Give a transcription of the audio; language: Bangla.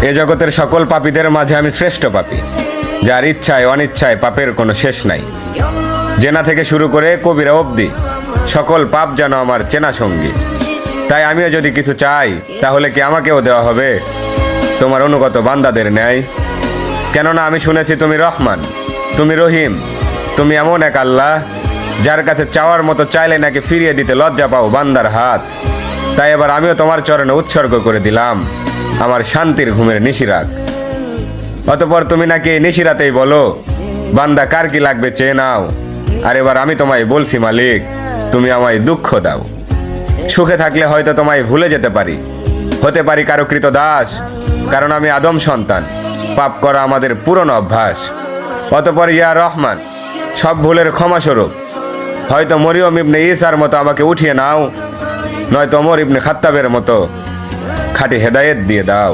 এ জগতের সকল পাপীদের মাঝে আমি শ্রেষ্ঠ পাপী, যার ইচ্ছায় অনিচ্ছায় পাপের কোনো শেষ নাই। জেনা থেকে শুরু করে কবিরা অবধি সকল পাপ যেন আমার চেনা সঙ্গী। তাই আমিও যদি কিছু চাই, তাহলে কি আমাকেও দেওয়া হবে তোমার অনুগত বান্দাদের ন্যায়? কেননা আমি শুনেছি তুমি রহমান, তুমি রহিম, তুমি এমন এক আল্লাহ যার কাছে চাওয়ার মতো চাইলে নাকি ফিরিয়ে দিতে লজ্জা পাও বান্দার হাত। তাই এবার আমিও তোমার চরণে উৎসর্গ করে দিলাম আমার শান্তির ঘুমের নিশিরাত। অতঃপর তুমি নাকি এই নিশিরাতেই বলো, বান্দা কার কি লাগবে চেয়ে নাও। আর এবার আমি তোমায় বলছি মালিক, তুমি আমায় দুঃখ দাও। সুখে থাকলে হয়তো তোমায় ভুলে যেতে পারি, হতে পারি কারো কৃত দাস, কারণ আমি আদম সন্তান, পাপ করা আমাদের পুরনো অভ্যাস। অতঃপর ইয়া রহমান, সব ভুলের ক্ষমাস্বরূপ হয়তো মরিয়ম ইবনে ঈসার মতো আমাকে উঠিয়ে নাও, নয়তো ওমর ইবনে খাত্তাবের মতো খাঁটি হেদায়েত দিয়ে দাও।